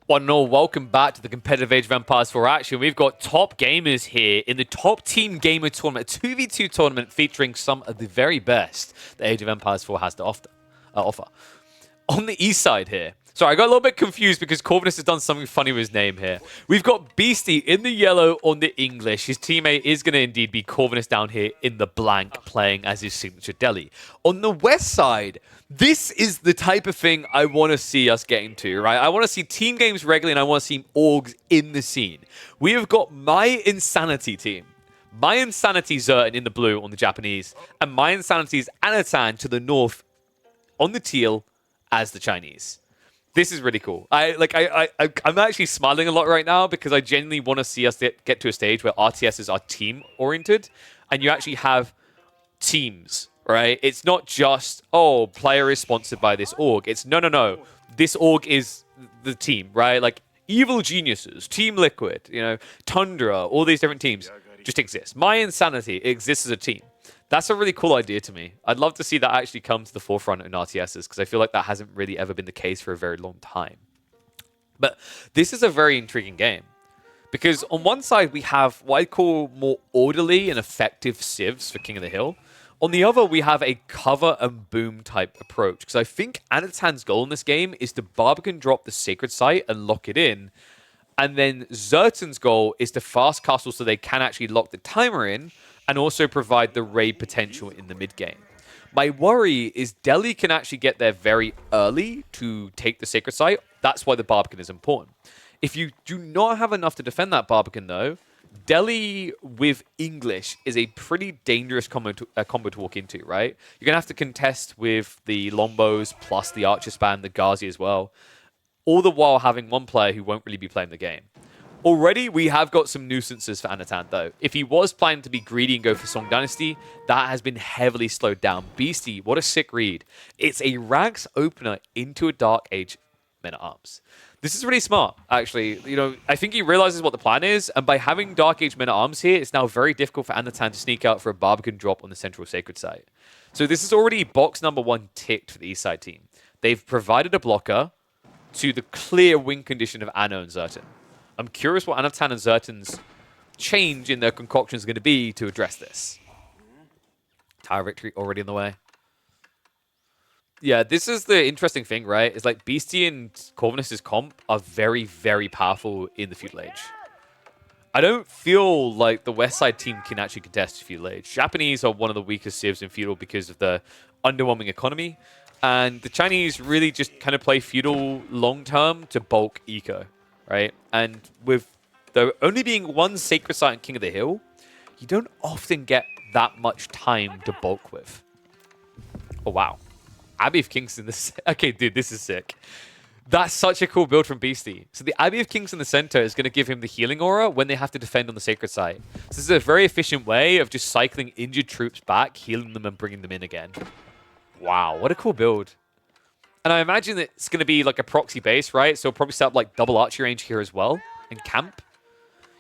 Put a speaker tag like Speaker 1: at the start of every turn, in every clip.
Speaker 1: One and all, welcome back to the competitive Age of Empires 4 action. We've got top gamers here in the Top Team Gamer Tournament, a 2v2 tournament featuring some of the very best that Age of Empires 4 has to offer. On the east side here, sorry, I got a little bit confused because Corvinus has done something funny with his name here. We've got Beastie in the yellow on the English. His teammate is going to indeed be Corvinus down here in the blank, playing as his signature Delhi. On the west side, this is the type of thing I want to see us getting to, right? I want to see team games regularly, and I want to see orgs in the scene. We have got My Insanity team. My Insanity Zertin in the blue on the Japanese, and My Insanity's Anatan to the north on the teal as the Chinese. This is really cool. I'm actually smiling a lot right now because I genuinely want to see us get to a stage where RTSs are team-oriented, and you actually have teams, right? It's not just, oh, player is sponsored by this org. It's, no. This org is the team, right? Like, Evil Geniuses, Team Liquid, you know, Tundra, all these different teams just exist. My Insanity exists as a team. That's a really cool idea to me. I'd love to see that actually come to the forefront in RTSs because I feel like that hasn't really ever been the case for a very long time. But this is a very intriguing game because on one side we have what I call more orderly and effective civs for King of the Hill. On the other, we have a cover and boom type approach because I think Anatan's goal in this game is to Barbican drop the Sacred Site and lock it in. And then Zertin's goal is to fast castle so they can actually lock the timer in and also provide the raid potential in the mid-game. My worry is Delhi can actually get there very early to take the Sacred Site. That's why the Barbican is important. If you do not have enough to defend that Barbican, though, Delhi with English is a pretty dangerous combo to walk into, right? You're going to have to contest with the Longbows plus the Archer Span, the Ghazi as well, all the while having one player who won't really be playing the game. Already, we have got some nuisances for Anatan, though. If he was planning to be greedy and go for Song Dynasty, that has been heavily slowed down. Beastie, what a sick read. It's a ranks opener into a Dark Age Men-at-Arms. This is really smart, actually. You know, I think he realizes what the plan is, and by having Dark Age Men-at-Arms here, it's now very difficult for Anatan to sneak out for a Barbican drop on the Central Sacred Site. So this is already box number 1 ticked for the East Side team. They've provided a blocker to the clear win condition of Anno and Zertin. I'm curious what Anatan and Zertin's change in their concoction is going to be to address this. Tower Victory already in the way. Yeah, this is the interesting thing, right? It's like Beastie and Corvinus' comp are very, very powerful in the Feudal Age. I don't feel like the West Side team can actually contest Feudal Age. Japanese are one of the weakest civs in Feudal because of the underwhelming economy. And the Chinese really just kind of play Feudal long-term to bulk eco. Right? And with there only being one Sacred Site in King of the Hill, you don't often get that much time to bulk with. Oh, wow. Abbey of Kings in this. Okay, dude, this is sick. That's such a cool build from Beastie. So the Abbey of Kings in the center is going to give him the healing aura when they have to defend on the Sacred Site. So this is a very efficient way of just cycling injured troops back, healing them, and bringing them in again. Wow, what a cool build. And I imagine that it's going to be like a proxy base, right? So probably set up like double archery range here as well and camp.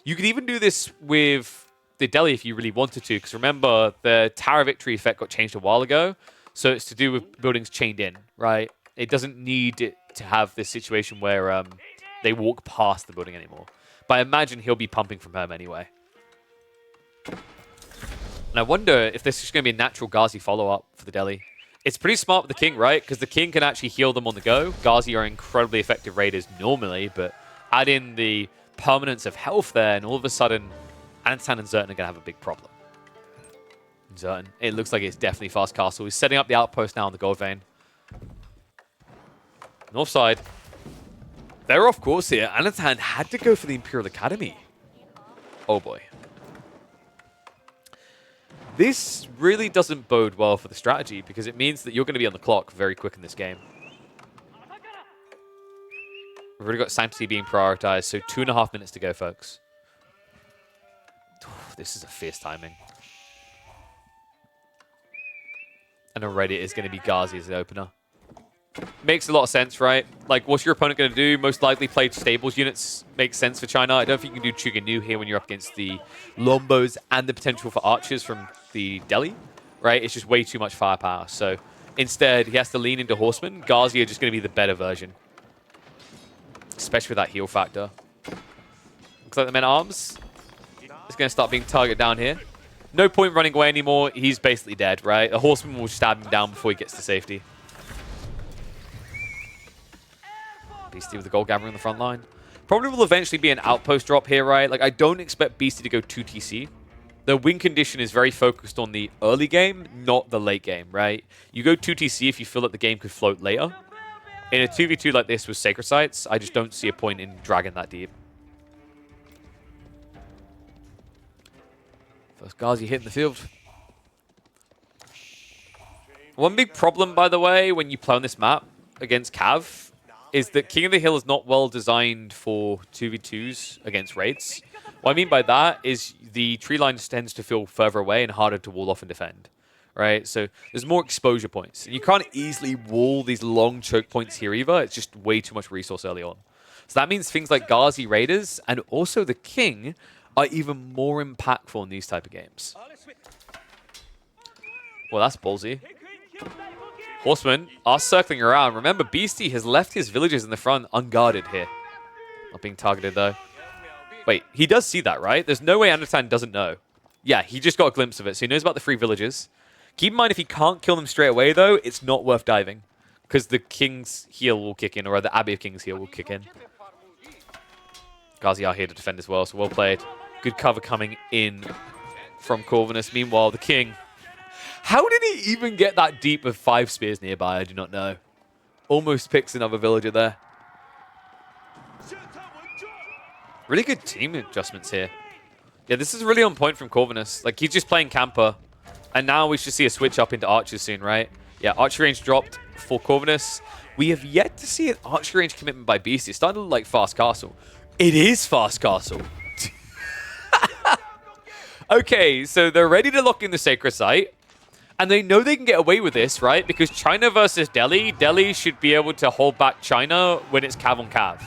Speaker 1: You could even do this with the Delhi if you really wanted to, because remember, the Tower Victory effect got changed a while ago. So it's to do with buildings chained in, right? It doesn't need it to have this situation where they walk past the building anymore. But I imagine he'll be pumping from home anyway. And I wonder if this is going to be a natural Ghazi follow-up for the Delhi. It's pretty smart with the King, right? Because the King can actually heal them on the go. Ghazi are incredibly effective raiders normally, but add in the permanence of health there, and all of a sudden, Anatan and Zertin are going to have a big problem. Zertin, it looks like it's definitely fast castle. He's setting up the outpost now on the gold vein. North side. They're off course here. Anatan had to go for the Imperial Academy. Oh boy. This really doesn't bode well for the strategy because it means that you're going to be on the clock very quick in this game. We've already got Sanctity being prioritized, so 2.5 minutes to go, folks. This is a fierce timing. And already it is going to be Ghazi as the opener. Makes a lot of sense, right? Like, what's your opponent going to do? Most likely play stables units. Makes sense for China. I don't think you can do Chuganu here when you're up against the Lombos and the potential for archers from the Delhi, right? It's just way too much firepower. So instead, he has to lean into horsemen. Ghazi are just going to be the better version. especially with that heal factor. Looks like the men-at-arms is going to start being targeted down here. No point running away anymore. He's basically dead, right? The horseman will stab him down before he gets to safety. Beastie with the gold gathering on the front line. Probably will eventually be an outpost drop here, right? Like, I don't expect Beastie to go 2 TC. The win condition is very focused on the early game, not the late game, right? You go 2 TC if you feel that the game could float later. In a 2v2 like this with Sacred Sites, I just don't see a point in dragging that deep. First Ghazi hitting the field. One big problem, by the way, when you play on this map against Cav, is that King of the Hill is not well designed for 2v2s against raids. What I mean by that is the tree line tends to feel further away and harder to wall off and defend, right? So there's more exposure points. And you can't easily wall these long choke points here either. It's just way too much resource early on. So that means things like Ghazi Raiders and also the King are even more impactful in these type of games. Well, that's ballsy. Horsemen are circling around. Remember, Beastie has left his villagers in the front unguarded here. Not being targeted, though. Wait, he does see that, right? There's no way Anatan doesn't know. Yeah, he just got a glimpse of it, so he knows about the 3 villages. Keep in mind, if he can't kill them straight away, though, it's not worth diving. Because the King's heal will kick in, or the Abbey of King's heal will kick in. Ghazi are here to defend as well, so well played. Good cover coming in from Corvinus. Meanwhile, the King... How did he even get that deep with 5 spears nearby? I do not know. Almost picks another villager there. Really good team adjustments here. Yeah, this is really on point from Corvinus. Like, he's just playing camper. And now we should see a switch up into archers soon, right? Yeah, archery range dropped for Corvinus. We have yet to see an archery range commitment by Beastie. It's starting to look like Fast Castle. It is Fast Castle. Okay, so they're ready to lock in the Sacred Site. And they know they can get away with this, right? Because China versus Delhi, Delhi should be able to hold back China when it's cav on cav.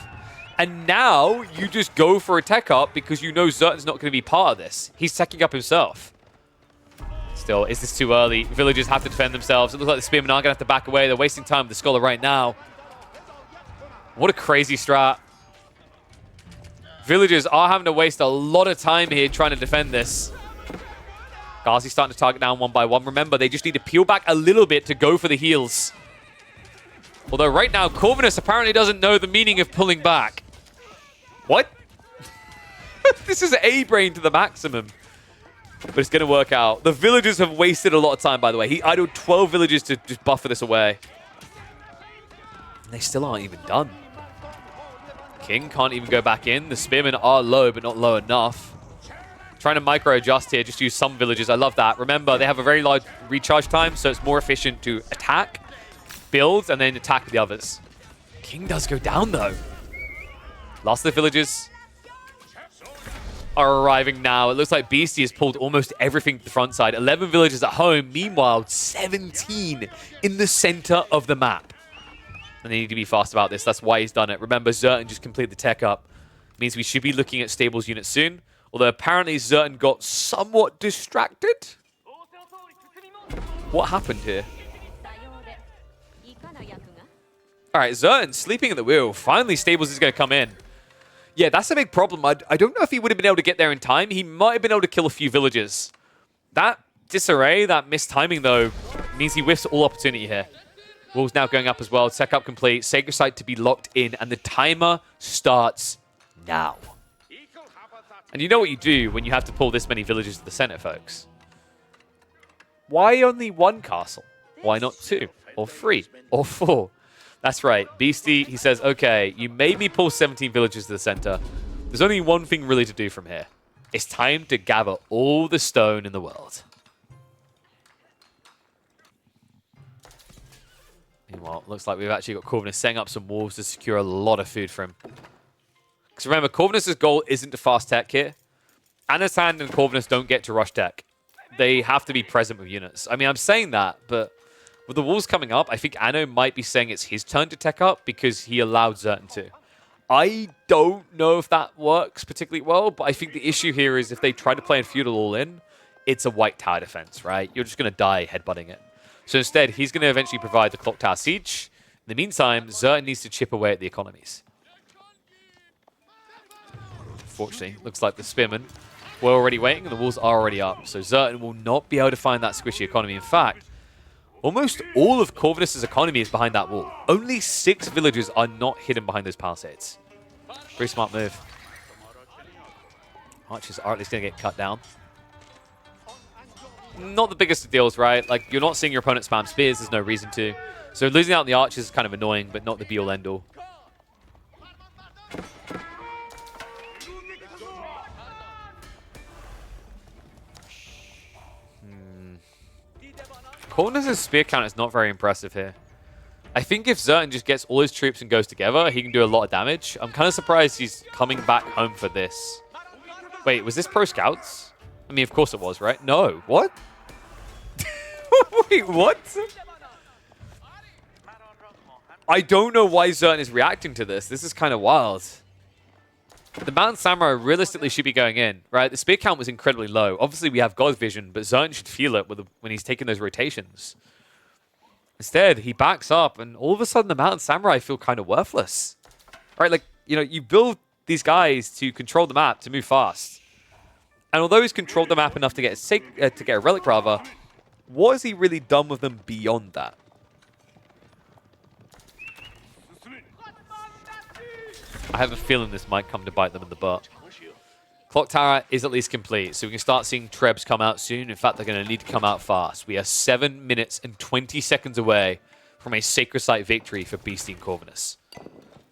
Speaker 1: And now you just go for a tech up because you know Zertan's not going to be part of this. He's teching up himself. Still, is this too early? Villagers have to defend themselves. It looks like the Spearmen are going to have to back away. They're wasting time with the Scholar right now. What a crazy strat. Villagers are having to waste a lot of time here trying to defend this. Ghazi's starting to target down one by one. Remember, they just need to peel back a little bit to go for the heals. Although right now, Corvinus apparently doesn't know the meaning of pulling back. What? This is A-brain to the maximum. But it's going to work out. The villagers have wasted a lot of time, by the way. He idled 12 villagers to just buffer this away. And they still aren't even done. King can't even go back in. The Spearmen are low, but not low enough. Trying to micro-adjust here, just use some villagers. I love that. Remember, they have a very large recharge time, so it's more efficient to attack, build, and then attack the others. King does go down, though. Last of the villagers are arriving now. It looks like Beastie has pulled almost everything to the front side. 11 villagers at home. Meanwhile, 17 in the center of the map. And they need to be fast about this. That's why he's done it. Remember, Zertan just completed the tech up. Means we should be looking at stables units soon. Although apparently Zertan got somewhat distracted. What happened here? Alright, Zertan sleeping at the wheel. Finally, stables is going to come in. Yeah, that's a big problem. I don't know if he would have been able to get there in time. He might have been able to kill a few villagers. That disarray, that mistiming, though, means he whiffs all opportunity here. Walls now going up as well. Tech up complete. Sacred Site to be locked in. And the timer starts now. And you know what you do when you have to pull this many villagers to the center, folks. Why only 1 castle? Why not 2? Or 3? Or 4? That's right. Beastie, he says, okay, you made me pull 17 villagers to the center. There's only one thing really to do from here. It's time to gather all the stone in the world. Meanwhile, looks like we've actually got Corvinus setting up some walls to secure a lot of food for him. Because remember, Corvinus' goal isn't to fast tech here. Anatan and Corvinus don't get to rush tech. They have to be present with units. I mean, I'm saying that, but with the walls coming up, I think Anno might be saying it's his turn to tech up because he allowed Zertan to. I don't know if that works particularly well, but I think the issue here is if they try to play in feudal all-in, it's a white tower defense, right? You're just going to die headbutting it. So instead, he's going to eventually provide the clock tower siege. In the meantime, Zertan needs to chip away at the economies. unfortunately. Looks like the spearmen were already waiting and the walls are already up. So Zertan will not be able to find that squishy economy. In fact, almost all of Corvinus's economy is behind that wall. Only 6 villages are not hidden behind those palisades. Very smart move. Archers are at least going to get cut down. Not the biggest of deals, right? Like, you're not seeing your opponent spam spears. There's no reason to. So losing out on the archers is kind of annoying, but not the be-all, end-all. Corvinus's spear count is not very impressive here. I think if Zertan just gets all his troops and goes together, he can do a lot of damage. I'm kind of surprised he's coming back home for this. Wait, was this pro scouts? I mean, of course it was, right? No. What? Wait, what? I don't know why Zertan is reacting to this. This is kind of wild. The Mountain Samurai realistically should be going in, right? The spear count was incredibly low. Obviously, we have God Vision, but Zertan should feel it when he's taking those rotations. Instead, he backs up, and all of a sudden, the Mountain Samurai feel kind of worthless. Right? Like, you know, you build these guys to control the map, to move fast. And although he's controlled the map enough to get a relic, rather, what has he really done with them beyond that? I have a feeling this might come to bite them in the butt. Clock Tower is at least complete, so we can start seeing Trebs come out soon. In fact, they're going to need to come out fast. We are 7 minutes and 20 seconds away from a Sacred Site victory for Beastie and Corvinus.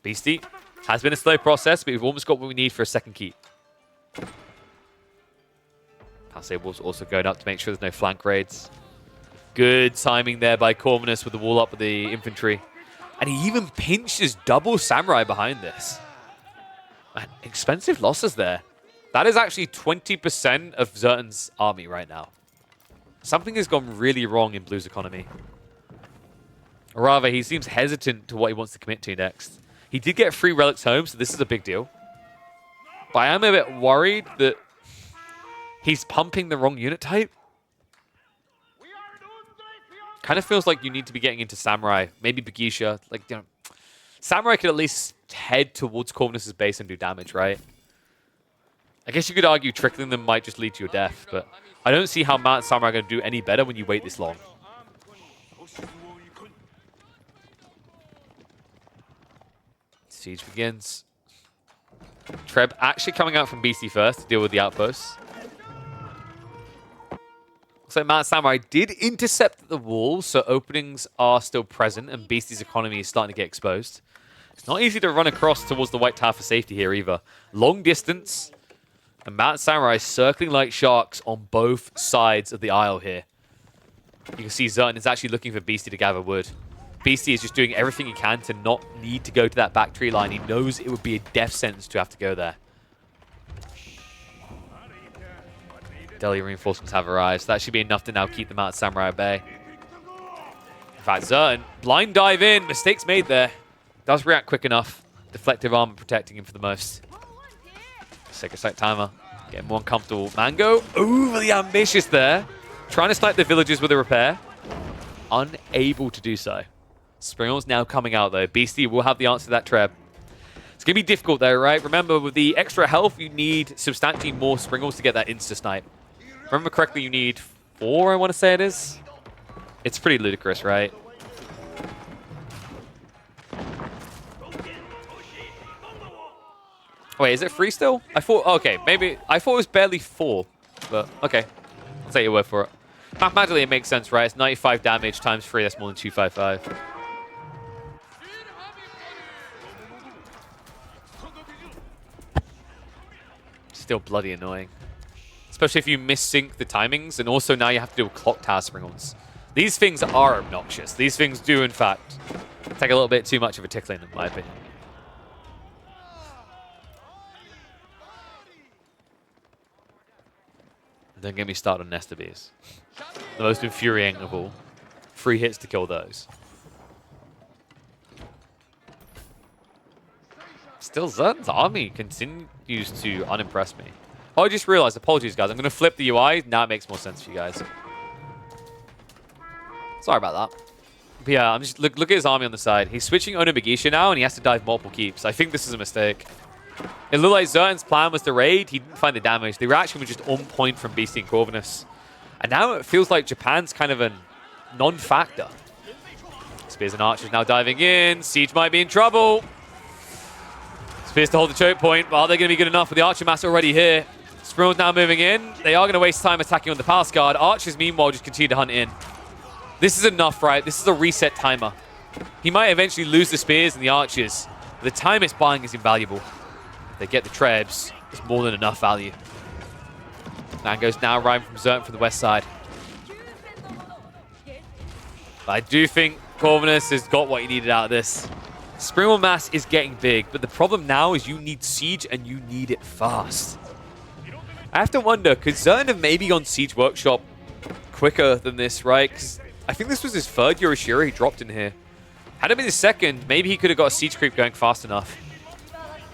Speaker 1: Beastie has been a slow process, but we've almost got what we need for a second keep. Palisade also going up to make sure there's no flank raids. Good timing there by Corvinus with the wall up with the infantry. And he even pinched his double samurai behind this. Man, expensive losses there. That is actually 20% of Zertan's army right now. Something has gone really wrong in Blue's economy. Or rather, he seems hesitant to what he wants to commit to next. He did get 3 relics home, so this is a big deal. But I am a bit worried that he's pumping the wrong unit type. Kind of feels like you need to be getting into Samurai. Maybe Bagisha. Like, you know, Samurai could at least head towards Corvinus's base and do damage, right? I guess you could argue trickling them might just lead to your death, but I don't see how Mountain Samurai are going to do any better when you wait this long. Siege begins. Treb actually coming out from BC first to deal with the outposts. So Mountain Samurai did intercept the wall, so openings are still present, and Beastie's economy is starting to get exposed. It's not easy to run across towards the White Tower for safety here either. Long distance, and Mountain Samurai circling like sharks on both sides of the aisle here. You can see Zertan is actually looking for Beastie to gather wood. Beastie is just doing everything he can to not need to go to that back tree line. He knows it would be a death sentence to have to go there. Delhi reinforcements have arrived, so that should be enough to now keep them out of Samurai at bay. In fact, Zertan, blind dive in, mistakes made there. Does react quick enough. Deflective armor protecting him for the most. Sacred Site timer, getting more uncomfortable. Mango, overly ambitious there. Trying to snipe the villagers with a repair. Unable to do so. Springalds now coming out though. Beastie will have the answer to that Treb. It's going to be difficult though, right? Remember, with the extra health, you need substantially more Springalds to get that insta-snipe. Remember correctly, you need 4, I want to say it is. It's pretty ludicrous, right? Wait, is it 3 still? I thought, okay, maybe, I thought it was barely 4, but okay. I'll take your word for it. Mathematically, it makes sense, right? It's 95 damage times 3, that's more than 255. Still bloody annoying. Especially if you missync the timings, and also now you have to do a clock tower Springalds. These things are obnoxious. These things do, in fact, take a little bit too much of a tickling, in my opinion. Don't get me started on Nesta Bees. The most infuriating of all. 3 hits to kill those. Still, Zertan's army continues to unimpress me. Oh, I just realized, apologies guys, I'm going to flip the UI. Now it makes more sense for you guys. Sorry about that. But yeah, I'm just look at his army on the side. He's switching Ono Bagisha now, and he has to dive multiple keeps. I think this is a mistake. It looked like Zertan's plan was to raid. He didn't find the damage. The reaction was just on point from Beastie and Corvinus. And now it feels like Japan's kind of a non-factor. Spears and Archers now diving in. Siege might be in trouble. Spears to hold the choke point, but are they going to be good enough with the Archer mass already here? Springalds now moving in. They are going to waste time attacking on the Palace Guard. Archers, meanwhile, just continue to hunt in. This is enough, right? This is a reset timer. He might eventually lose the Spears and the Archers. But the time it's buying is invaluable. If they get the Trebs, it's more than enough value. That goes now right from Zertan from the west side. But I do think Corvinus has got what he needed out of this. Springalds mass is getting big, but the problem now is you need Siege and you need it fast. I have to wonder, could Zertan have maybe gone Siege Workshop quicker than this, right? Because I think this was his third Yorishiro he dropped in here. Had it been his second, maybe he could have got a Siege creep going fast enough.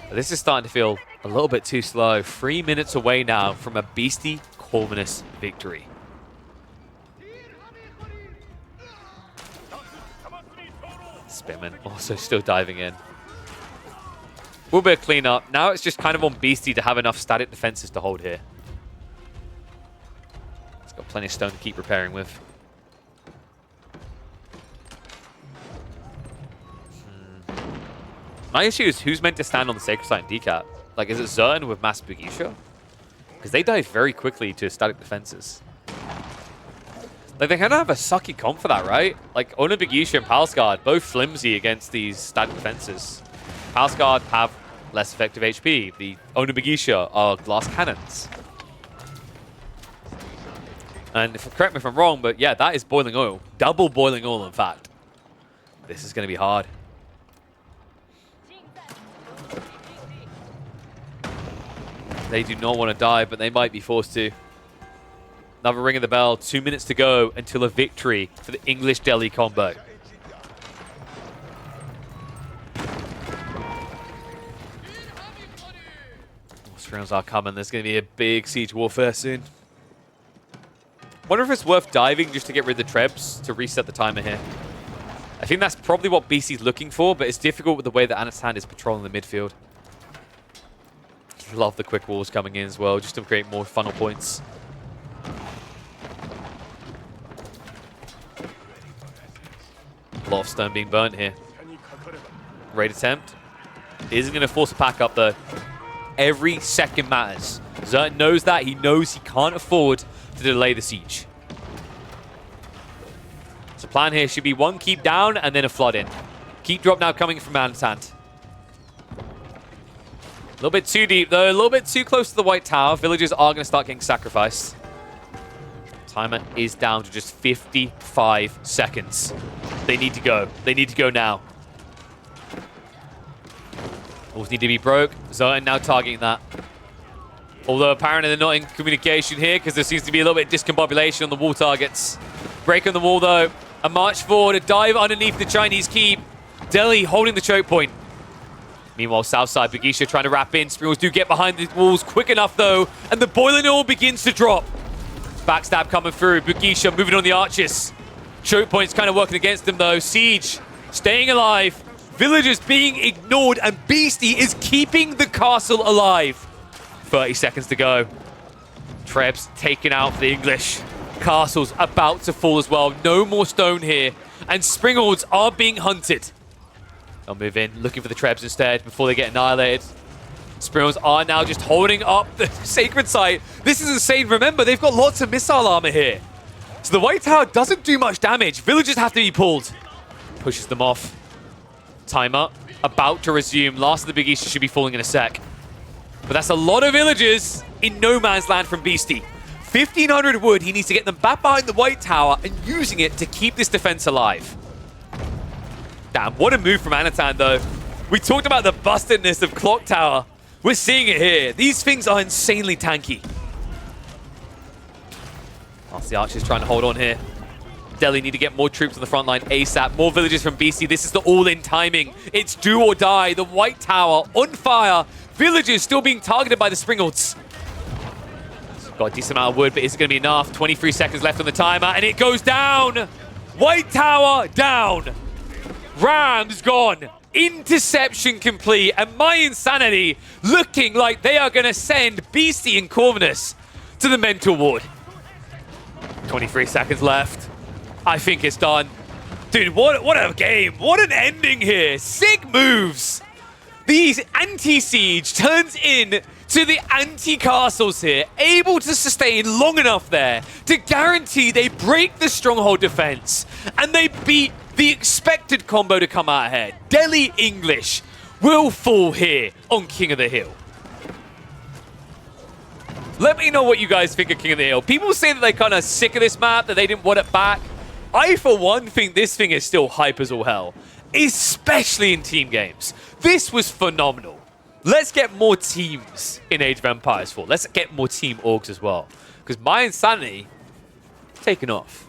Speaker 1: But this is starting to feel a little bit too slow. 3 minutes away now from a Beastie Corvinus victory. Spearman also still diving in. A little bit of cleanup. Now it's just kind of on Beastie to have enough static defenses to hold here. He's got plenty of stone to keep repairing with. My issue is who's meant to stand on the Sacred Site and decap? Like, is it Zertan with Mass Bugisha? Because they dive very quickly to static defenses. Like, they kind of have a sucky comp for that, right? Like, Ona Bugisha and Palace Guard, both flimsy against these static defenses. Palace Guard have less effective HP. The Ona Bugisha are glass cannons. And correct me if I'm wrong, but yeah, that is boiling oil. Double boiling oil, in fact. This is going to be hard. They do not want to die, but they might be forced to. Another ring of the bell. 2 minutes to go until a victory for the English Delhi combo. Springalds are coming. There's going to be a big siege warfare soon. Wonder if it's worth diving just to get rid of the Trebs to reset the timer here. I think that's probably what BC's looking for, but it's difficult with the way that Anatan is patrolling the midfield. Love the quick walls coming in as well, just to create more funnel points. A lot of stone being burnt here. Raid attempt. Isn't going to force a pack up though. Every second matters. Zertan knows that. He knows he can't afford to delay the siege. So plan here should be one keep down and then a flood in. Keep drop now coming from Antant. A little bit too deep though, a little bit too close to the White Tower. Villagers are going to start getting sacrificed. Timer is down to just 55 seconds. They need to go. They need to go now. Walls need to be broke. Zertan now targeting that. Although apparently they're not in communication here because there seems to be a little bit of discombobulation on the wall targets. Break on the wall though. A march forward, a dive underneath the Chinese keep. Delhi holding the choke point. Meanwhile, Southside, Bugisha trying to wrap in. Springalds do get behind the walls quick enough though. And the boiling oil begins to drop. Backstab coming through. Bugisha moving on the archers. Choke point's kind of working against them though. Siege staying alive. Villagers being ignored. And Beastie is keeping the castle alive. 30 seconds to go. Trebs taken out for the English. Castle's about to fall as well. No more stone here. And Springalds are being hunted. They'll move in, looking for the Trebs instead before they get annihilated. Springalds are now just holding up the Sacred Site. This is insane. Remember, they've got lots of missile armor here. So the White Tower doesn't do much damage. Villagers have to be pulled. Pushes them off. Timer about to resume. Last of the Big East should be falling in a sec. But that's a lot of villagers in no man's land from Beastie. 1,500 wood. He needs to get them back behind the White Tower and using it to keep this defense alive. Damn, what a move from Anatan, though. We talked about the bustedness of Clock Tower. We're seeing it here. These things are insanely tanky. Whilst the Archers trying to hold on here. Delhi need to get more troops on the front line ASAP. More villagers from BC. This is the all-in timing. It's do or die. The White Tower on fire. Villagers still being targeted by the Springalds. Got a decent amount of wood, but is it going to be enough? 23 seconds left on the timer, and it goes down. White Tower down. Rams gone. Interception complete, and my Insanity looking like they are going to send Beastie and Corvinus to the mental ward. 23 seconds left. I think it's done. Dude, what a game. What an ending here. Sick moves. These anti-siege turns in to the anti-castles here, able to sustain long enough there to guarantee they break the stronghold defense, and they beat the expected combo to come out ahead. Delhi English will fall here on King of the Hill. Let me know what you guys think of King of the Hill. People say that they're kind of sick of this map, that they didn't want it back. I, for one, think this thing is still hype as all hell, especially in team games. This was phenomenal. Let's get more teams in Age of Empires 4. Let's get more team orgs as well. Because my Insanity taken off.